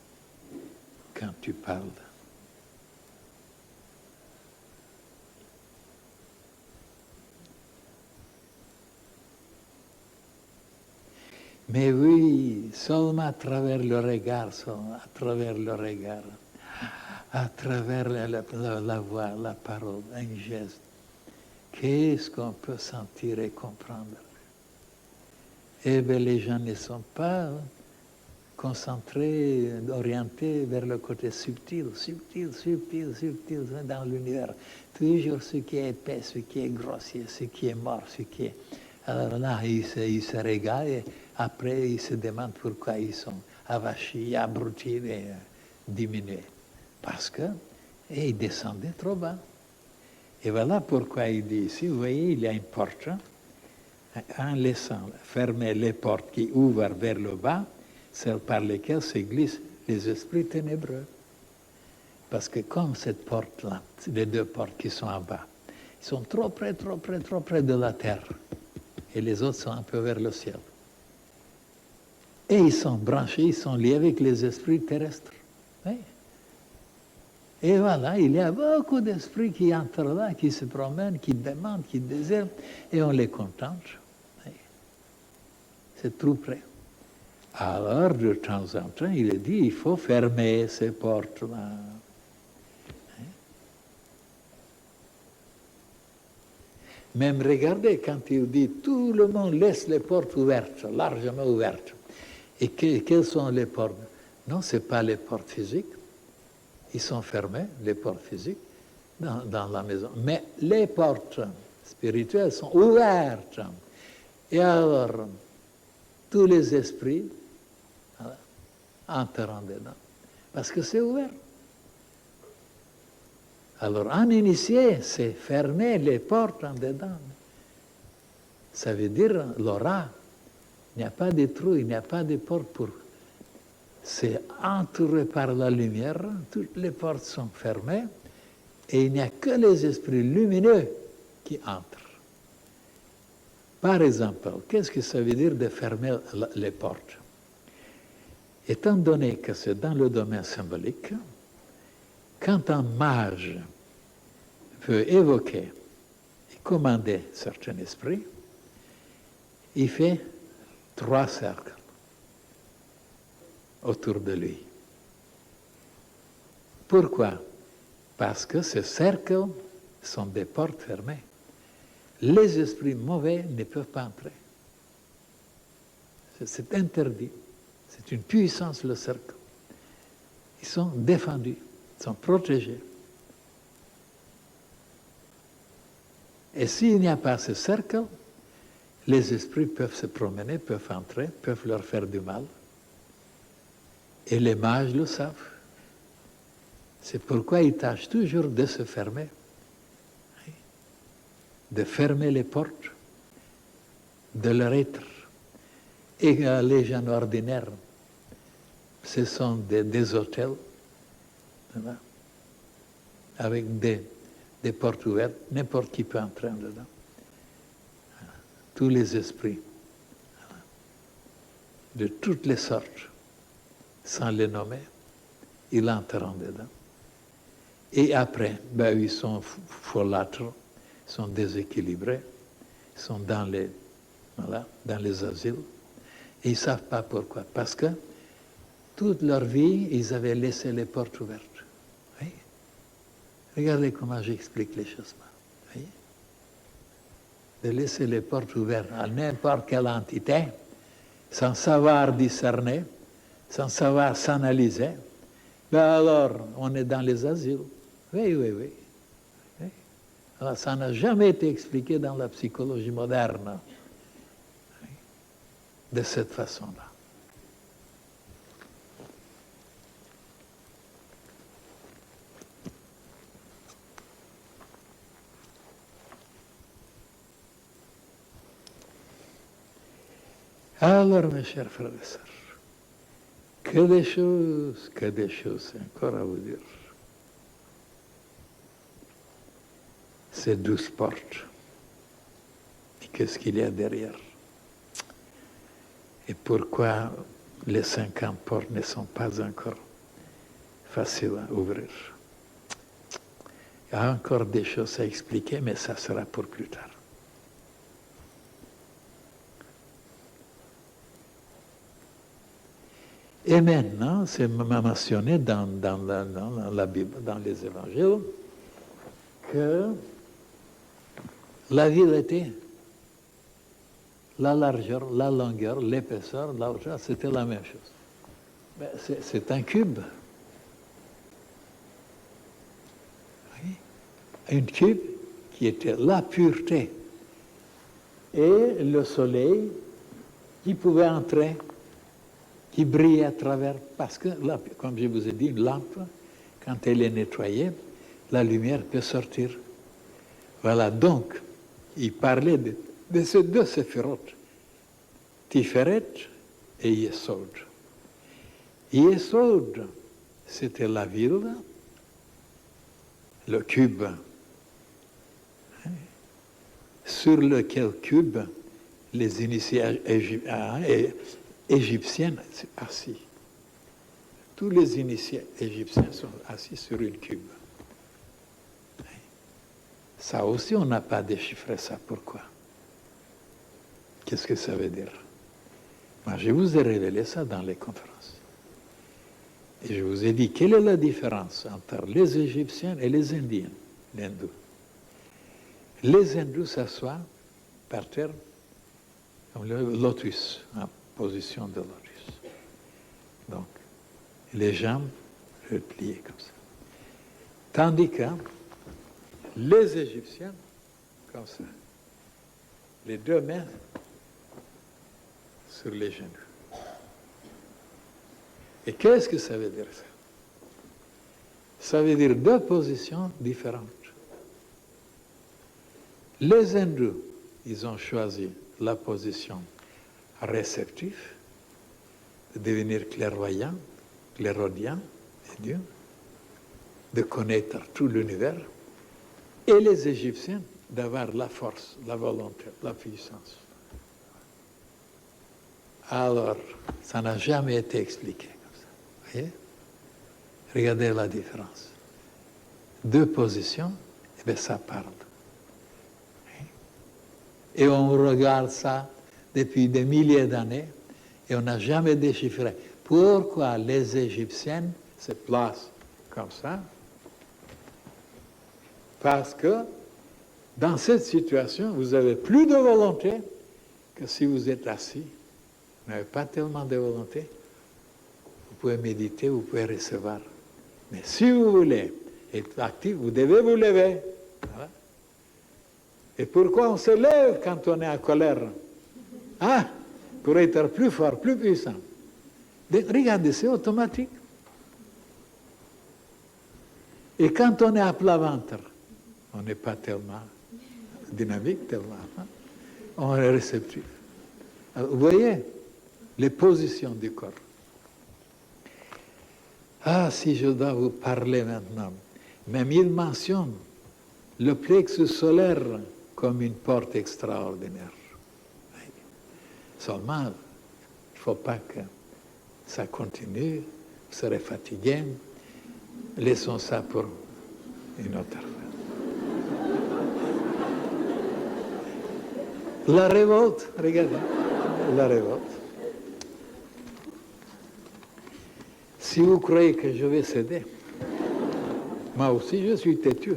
quand tu parles. Mais oui, seulement à travers le regard, seulement à travers le regard, à travers la voix, la parole, un geste. Qu'est-ce qu'on peut sentir et comprendre? Eh bien, les gens ne sont pas concentrés, orientés vers le côté subtil, dans l'univers. Toujours ce qui est épais, ce qui est grossier, ce qui est mort, ce qui est... Alors là, ils se régalent et après, ils se demandent pourquoi ils sont avachis, abrutis et diminués. Parce que ils descendaient trop bas. Et voilà pourquoi il dit ici, vous voyez, il y a une porte. En laissant fermer les portes qui ouvrent vers le bas, celles par lesquelles se glissent les esprits ténébreux. Parce que comme cette porte-là, les deux portes qui sont en bas, ils sont trop près de la terre. Et les autres sont un peu vers le ciel. Et ils sont branchés, ils sont liés avec les esprits terrestres. Oui. Et voilà, il y a beaucoup d'esprits qui entrent là, qui se promènent, qui demandent, qui désirent, et on les contente. Oui. C'est tout près. Alors, de temps en temps, il est dit, il faut fermer ces portes-là. Même regardez, quand il dit, tout le monde laisse les portes ouvertes, largement ouvertes. Et quelles sont les portes? Non, ce n'est pas les portes physiques. Ils sont fermés, les portes physiques, dans la maison. Mais les portes spirituelles sont ouvertes. Et alors, tous les esprits entrent dedans. Parce que c'est ouvert. Alors, un initié, c'est fermer les portes en dedans. Ça veut dire l'aura. Il n'y a pas de trou, il n'y a pas de porte pour... C'est entouré par la lumière, toutes les portes sont fermées, et il n'y a que les esprits lumineux qui entrent. Par exemple, qu'est-ce que ça veut dire de fermer les portes? Étant donné que c'est dans le domaine symbolique, quand un mage veut évoquer et commander certains esprits, il fait 3 cercles autour de lui. Pourquoi? Parce que ces cercles sont des portes fermées. Les esprits mauvais ne peuvent pas entrer. C'est interdit. C'est une puissance, le cercle. Ils sont défendus, ils sont protégés. Et s'il n'y a pas ce cercle, les esprits peuvent se promener, peuvent entrer, peuvent leur faire du mal. Et les mages le savent. C'est pourquoi ils tâchent toujours de se fermer, de fermer les portes de leur être. Et les gens ordinaires, ce sont des hôtels, voilà, avec des portes ouvertes, n'importe qui peut entrer dedans. Voilà. Tous les esprits, voilà, de toutes les sortes, sans les nommer, ils entrent dedans. Et après, ben, ils sont folâtres, ils sont déséquilibrés, ils sont dans les asiles, et ils ne savent pas pourquoi. Parce que toute leur vie, ils avaient laissé les portes ouvertes. Oui. Regardez comment j'explique les choses. Oui. De laisser les portes ouvertes à n'importe quelle entité, sans savoir discerner, sans savoir s'analyser, ben alors on est dans les asiles. Oui, oui, oui. Oui. Alors, ça n'a jamais été expliqué dans la psychologie moderne de cette façon-là. Alors, mes chers frères et sœurs, que des choses encore à vous dire. Ces 12 portes. Et qu'est-ce qu'il y a derrière? Et pourquoi les 50 portes ne sont pas encore faciles à ouvrir? Il y a encore des choses à expliquer, mais ça sera pour plus tard. Et maintenant, c'est mentionné dans la Bible, dans les évangiles, que la ville était la largeur, la longueur, l'épaisseur, la hauteur, c'était la même chose. C'est un cube. Oui. Un cube qui était la pureté. Et le soleil qui pouvait entrer, qui brillait à travers, parce que, là, comme je vous ai dit, une lampe, quand elle est nettoyée, la lumière peut sortir. Voilà, donc, il parlait de ces deux séphirotes, Tiferet et Yesod. Yesod, c'était la ville, le cube, sur lequel cube les initiés égyptiens sont assis. Tous les initiés égyptiens sont assis sur une cube. Ça aussi, on n'a pas déchiffré ça. Pourquoi? Qu'est-ce que ça veut dire? Moi, je vous ai révélé ça dans les conférences. Et je vous ai dit, quelle est la différence entre les Égyptiens et les Indiens, les hindous? Les hindous s'assoient par terre, comme le lotus, en position de lotus. Donc, les jambes repliées comme ça. Tandis que les Égyptiens, comme ça, les deux mains sur les genoux. Et qu'est-ce que ça veut dire ça? Ça veut dire deux positions différentes. Les hindous, ils ont choisi la position réceptive, de devenir clairvoyant, clairaudient, et Dieu, de connaître tout l'univers, et les Égyptiens d'avoir la force, la volonté, la puissance. Alors, ça n'a jamais été expliqué comme ça. Vous voyez? Regardez la différence. Deux positions, et bien ça parle. Et on regarde ça depuis des milliers d'années et on n'a jamais déchiffré pourquoi les Égyptiennes se placent comme ça. Parce que dans cette situation, vous avez plus de volonté que si vous êtes assis. Vous n'avez pas tellement de volonté. Vous pouvez méditer, vous pouvez recevoir. Mais si vous voulez être actif, vous devez vous lever. Voilà. Et pourquoi on se lève quand on est en colère? Ah, pour être plus fort, plus puissant. Regardez, c'est automatique. Et quand on est à plat ventre, on n'est pas tellement dynamique, tellement. Hein? On est réceptif. Alors, vous voyez les positions du corps. Ah, si je dois vous parler maintenant. Même il mentionne le plexus solaire comme une porte extraordinaire. Seulement, il ne faut pas que ça continue, vous serez fatigué. Laissons ça pour une autre fois. La révolte, regardez, la révolte. Si vous croyez que je vais céder, moi aussi je suis têtu.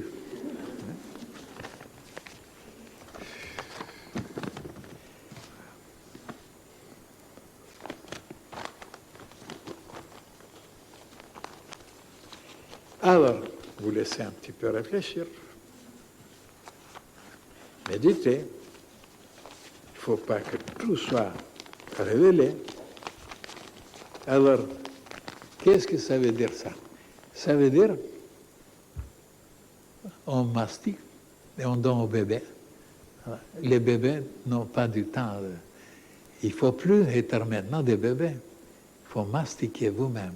Alors, vous laisser un petit peu réfléchir. Méditez. Il ne faut pas que tout soit révélé. Alors, qu'est-ce que ça veut dire ça? Ça veut dire, on mastique et on donne au bébé. Les bébés n'ont pas du temps. Il ne faut plus être maintenant des bébés. Il faut mastiquer vous-même.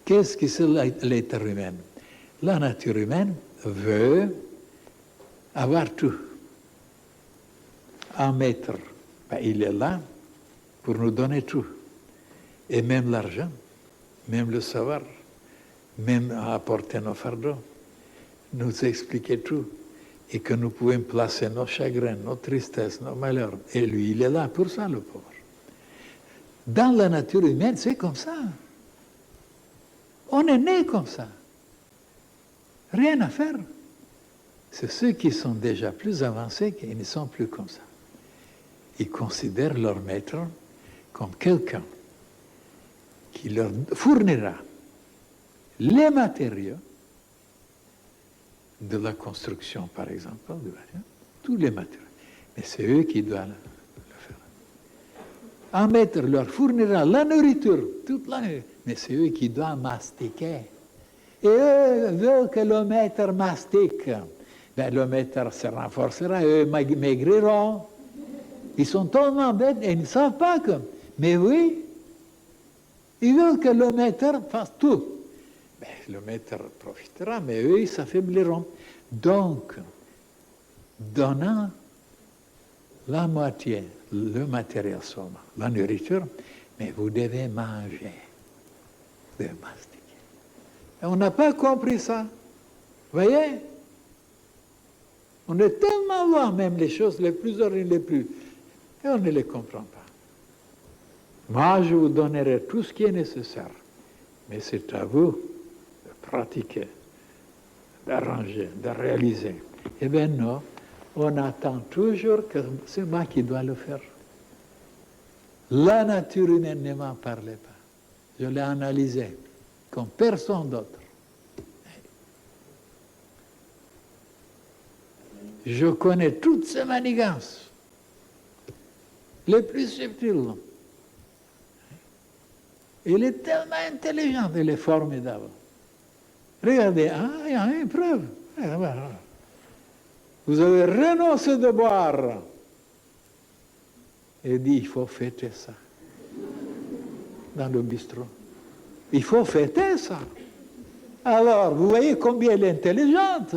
Qu'est-ce que c'est l'être humain? La nature humaine veut avoir tout. Un maître, ben, il est là pour nous donner tout. Et même l'argent, même le savoir, même apporter nos fardeaux, nous expliquer tout. Et que nous pouvons placer nos chagrins, nos tristesses, nos malheurs. Et lui, il est là pour ça, le pauvre. Dans la nature humaine, c'est comme ça. On est né comme ça. Rien à faire. C'est ceux qui sont déjà plus avancés qui ne sont plus comme ça. Ils considèrent leur maître comme quelqu'un qui leur fournira les matériaux de la construction, par exemple, tous les matériaux. Mais c'est eux qui doivent le faire. Un maître leur fournira la nourriture, toute la nuit, mais c'est eux qui doivent mastiquer. Et eux veulent que le maître mastique. Ben, le maître se renforcera, eux maigriront. Ils sont tellement bêtes et ils ne savent pas que. Mais oui, ils veulent que le maître fasse tout. Ben, le maître profitera, mais eux, ils s'affaibliront. Donc, donnant la moitié, le matériel seulement, la nourriture, mais vous devez manger, vous devez mastiquer. Et on n'a pas compris ça. Vous voyez? On est tellement loin, même les choses les plus ordinaires, les plus... Et on ne les comprend pas. Moi, je vous donnerai tout ce qui est nécessaire. Mais c'est à vous de pratiquer, d'arranger, de réaliser. Eh bien non, on attend toujours que c'est moi qui dois le faire. La nature humaine ne m'en parlait pas. Je l'ai analysée comme personne d'autre. Je connais toutes ces manigances, les plus subtiles. Elle est tellement intelligente, elle est formidable. Regardez, il y a une preuve. Vous avez renoncé de boire. Elle dit, il faut fêter ça. Dans le bistrot. Il faut fêter ça. Alors, vous voyez combien elle est intelligente.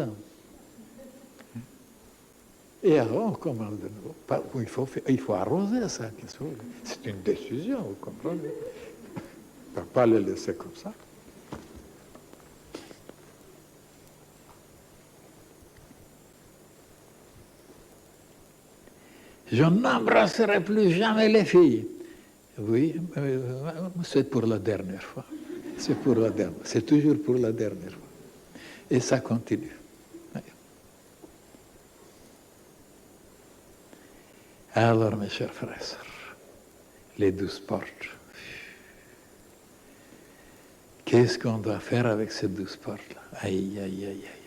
Et alors, on commande de nouveau. Il faut arroser ça. C'est une décision, vous comprenez? On ne peut pas le laisser comme ça. Je n'embrasserai plus jamais les filles. Oui, c'est pour la dernière fois. C'est pour la dernière. C'est toujours pour la dernière fois. Et ça continue. Alors, mes chers frères et sœurs, les 12 portes. Qu'est-ce qu'on doit faire avec ces 12 portes-là? Aïe, aïe, aïe, aïe, aïe.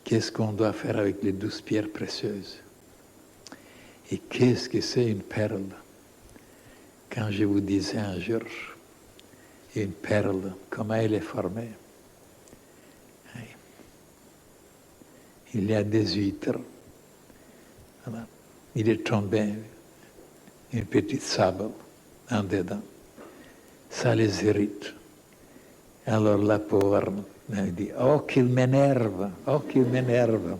Qu'est-ce qu'on doit faire avec les 12 pierres précieuses? Et qu'est-ce que c'est une perle? Quand je vous disais un jour, une perle, comment elle est formée? Il y a des huîtres. Voilà. Il est tombé une petite sable en dedans. Ça les irrite. Alors la pauvre me dit, oh qu'il m'énerve, oh qu'il m'énerve.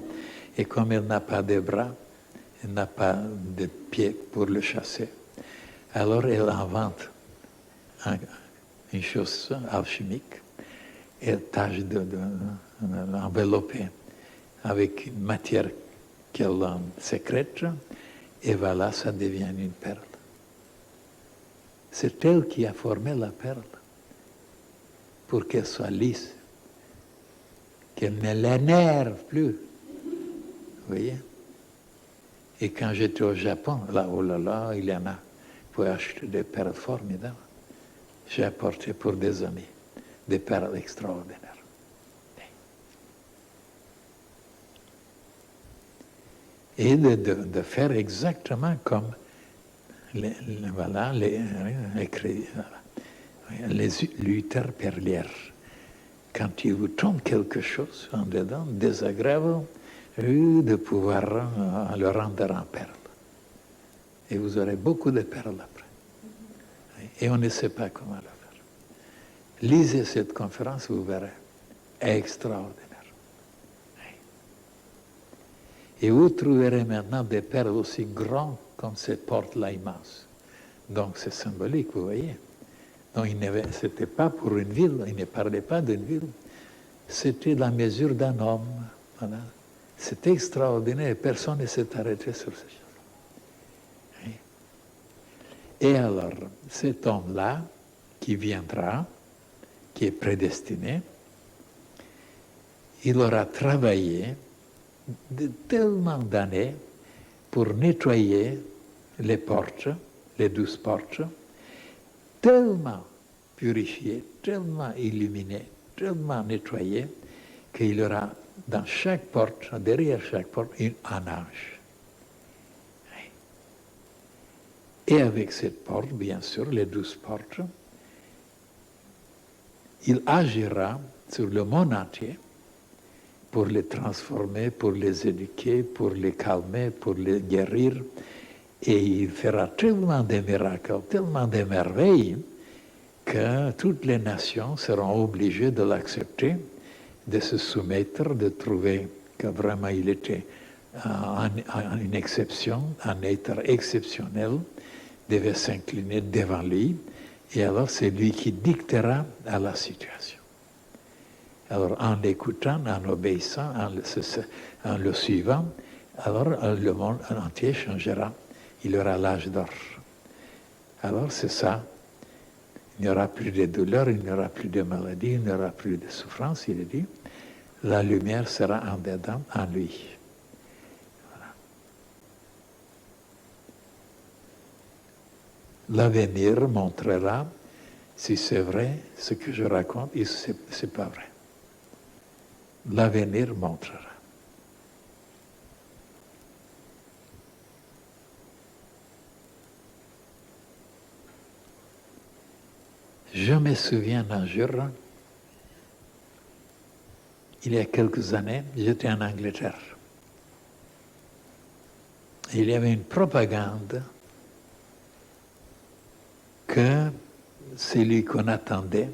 Et comme elle n'a pas de bras, elle n'a pas de pieds pour le chasser, alors elle invente une chose alchimique. Elle tâche de l'envelopper avec une matière qu'elle sécrète, et voilà, ça devient une perle. C'est elle qui a formé la perle pour qu'elle soit lisse, qu'elle ne l'énerve plus. Vous voyez? Et quand j'étais au Japon, là, oh là là, il y en a pouvez acheter des perles formidables. J'ai apporté pour des amis des perles extraordinaires. Et de faire exactement comme les lutteurs perlières. Quand il vous tombe quelque chose en dedans, désagréable, de pouvoir le rendre en perles. Et vous aurez beaucoup de perles après. Et on ne sait pas comment le faire. Lisez cette conférence, vous verrez. Extraordinaire. Et vous trouverez maintenant des perles aussi grandes comme cette porte-là immense. Donc c'est symbolique, vous voyez. Donc ce n'était pas pour une ville, il ne parlait pas d'une ville. C'était la mesure d'un homme. Voilà. C'était extraordinaire, personne ne s'est arrêté sur ce chose. Et alors, cet homme-là, qui viendra, qui est prédestiné, il aura travaillé de tellement d'années pour nettoyer les portes, les 12 portes, tellement purifié, tellement illuminé, tellement nettoyé, qu'il y aura dans chaque porte, derrière chaque porte, un ange. Et avec cette porte, bien sûr, les 12 portes, il agira sur le monde entier pour les transformer, pour les éduquer, pour les calmer, pour les guérir. Et il fera tellement de miracles, tellement de merveilles, que toutes les nations seront obligées de l'accepter, de se soumettre, de trouver que vraiment il était une exception, un être exceptionnel, devait s'incliner devant lui, et alors c'est lui qui dictera à la situation. Alors en l'écoutant, en obéissant, en le suivant, alors le monde entier changera. Il aura l'âge d'or. Alors c'est ça. Il n'y aura plus de douleur, il n'y aura plus de maladie, il n'y aura plus de souffrance, il est dit. La lumière sera en dedans, en lui. Voilà. L'avenir montrera si c'est vrai ce que je raconte ou si ce n'est pas vrai. L'avenir montrera. Je me souviens un jour, il y a quelques années, j'étais en Angleterre. Il y avait une propagande que celui qu'on attendait,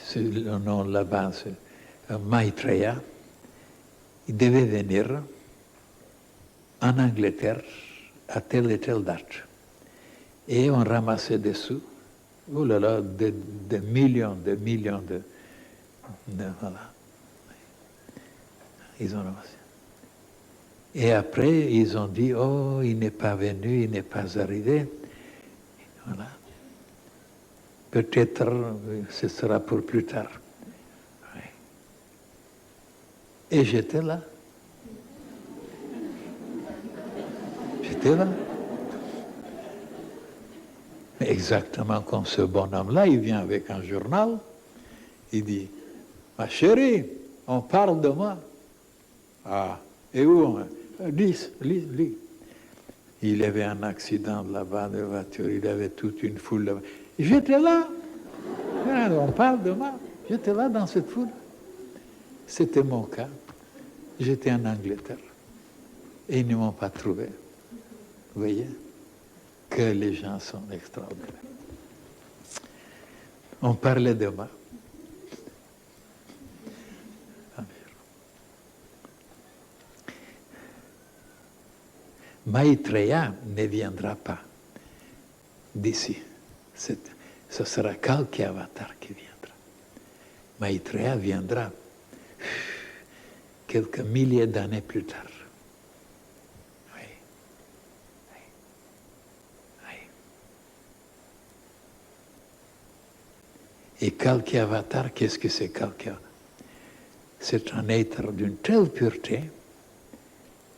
c'est le nom là-bas, c'est Maitreya, il devait venir en Angleterre à telle et telle date. Et on ramassait des sous, oh là là, des millions de voilà. Ils ont ramassé. Et après, ils ont dit, oh, il n'est pas venu, il n'est pas arrivé. Voilà. Peut-être ce sera pour plus tard. Oui. Et j'étais là. J'étais là. Exactement comme ce bonhomme-là, il vient avec un journal, il dit, ma chérie, on parle de moi. Ah, et où? Lis. Il avait un accident là-bas de voiture, il avait toute une foule là-bas. J'étais là. On parle de moi. J'étais là dans cette foule. C'était mon cas. J'étais en Angleterre. Et ils ne m'ont pas trouvé. Vous voyez que les gens sont extraordinaires. On parlait de moi. Maitreya ne viendra pas d'ici. Ce sera Kalki Avatar qui viendra. Maitreya viendra quelques milliers d'années plus tard. Oui. Et Kalki Avatar, qu'est-ce que c'est Kalki Avatar? C'est un être d'une telle pureté,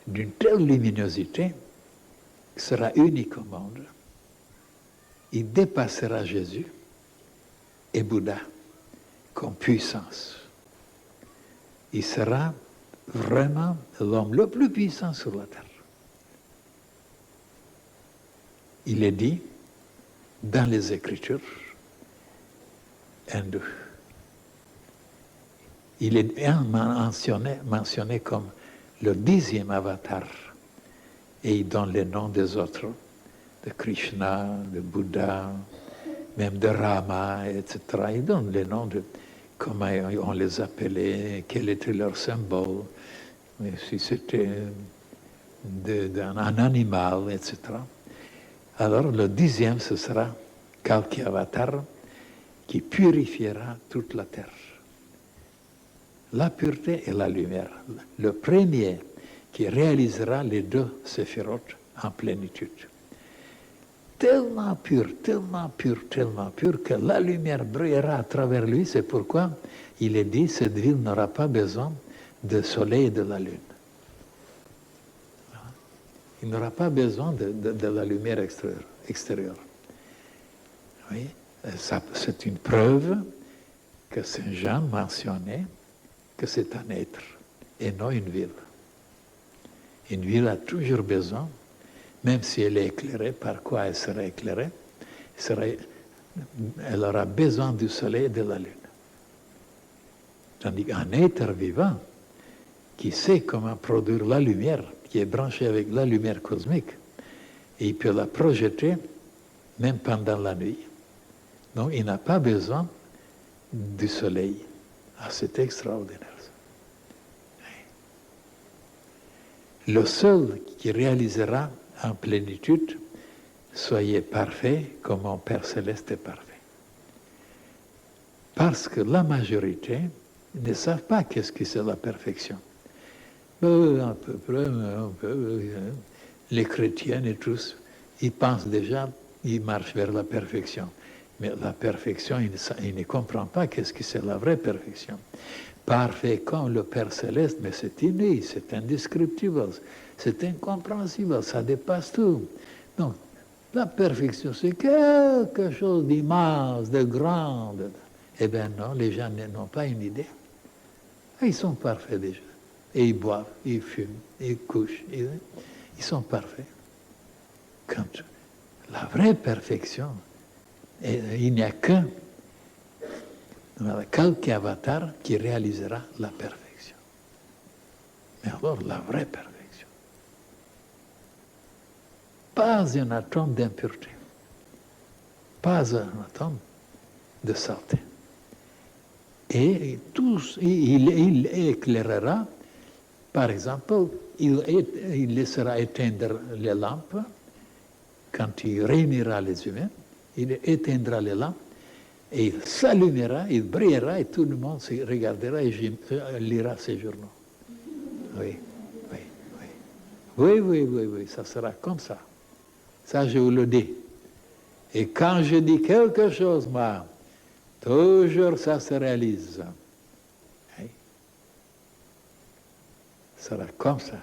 d'une telle luminosité, qui sera unique au monde, il dépassera Jésus et Bouddha comme puissance. Il sera vraiment l'homme le plus puissant sur la terre. Il est dit dans les Écritures, il est mentionné comme le 10e avatar. Et il donne les noms des autres, de Krishna, de Bouddha, même de Rama, etc. Il donne les noms de comment on les appelait, quel était leur symbole, si c'était un animal, etc. Alors le 10e, ce sera Kalki Avatar, qui purifiera toute la terre. La pureté et la lumière. Le premier qui réalisera les deux séphirotes en plénitude. Tellement pur, tellement pur, tellement pur que la lumière brillera à travers lui. C'est pourquoi il est dit, cette ville n'aura pas besoin de soleil et de la lune. Il n'aura pas besoin de la lumière extérieure. Oui, c'est une preuve que Saint Jean mentionnait que c'est un être et non une ville. Une ville a toujours besoin, même si elle est éclairée, par quoi elle serait éclairée? Elle aura besoin du soleil et de la lune. Tandis qu'un être vivant, qui sait comment produire la lumière, qui est branché avec la lumière cosmique, et il peut la projeter même pendant la nuit. Donc il n'a pas besoin du soleil. Ah, c'est extraordinaire. Le seul qui réalisera en plénitude, soyez parfait comme mon Père Céleste est parfait. Parce que la majorité ne savent pas qu'est-ce que c'est la perfection. Un peu, les chrétiens et tous, ils pensent déjà, ils marchent vers la perfection. Mais la perfection, ils ne comprennent pas qu'est-ce que c'est la vraie perfection. Parfait comme le Père Céleste, mais c'est inouï, c'est indescriptible, c'est incompréhensible, ça dépasse tout. Donc, la perfection, c'est quelque chose d'immense, de grand. Eh bien non, les gens n'ont pas une idée. Ils sont parfaits déjà. Et ils boivent, ils fument, ils couchent, ils sont parfaits. Quand la vraie perfection, il n'y a qu'un Kalki Avatar qui réalisera la perfection. Mais alors, la vraie perfection. Pas un atome d'impureté. Pas un atome de saleté. Et il éclairera, par exemple, il laissera éteindre les lampes. Quand il réunira les humains, il éteindra les lampes. Et il s'allumera, il brillera et tout le monde se regardera et lira ses journaux. Oui, oui, oui. Oui, ça sera comme ça. Ça, je vous le dis. Et quand je dis quelque chose, moi, toujours ça se réalise. Oui. Ça sera comme ça.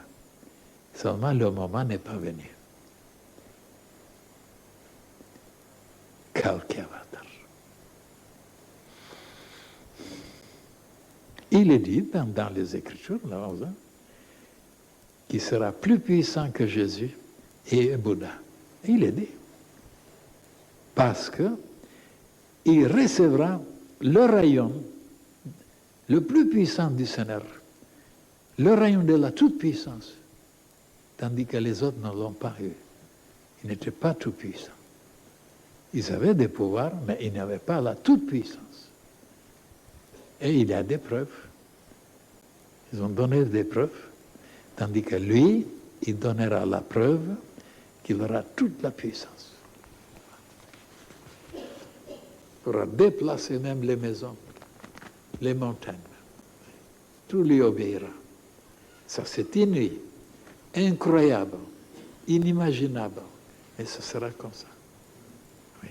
Seulement le moment n'est pas venu. Kalki Avatar. Il est dit dans les Écritures, là, qu'il sera plus puissant que Jésus et Bouddha. Il est dit. Parce qu'il recevra le rayon le plus puissant du Seigneur, le rayon de la toute-puissance, tandis que les autres ne l'ont pas eu. Ils n'étaient pas tout puissants. Ils avaient des pouvoirs, mais ils n'avaient pas la toute-puissance. Et il y a des preuves. Ils ont donné des preuves, tandis que lui, il donnera la preuve qu'il aura toute la puissance. Il pourra déplacer même les maisons, les montagnes. Tout lui obéira. Ça, c'est inouï, incroyable, inimaginable. Et ce sera comme ça. Oui.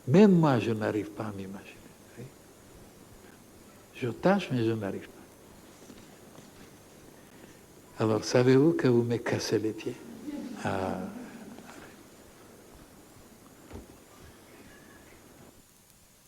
Même moi, je n'arrive pas à m'imaginer. Oui. Je tâche, mais je n'arrive pas. Alors, savez-vous que vous me cassez les pieds? Ah.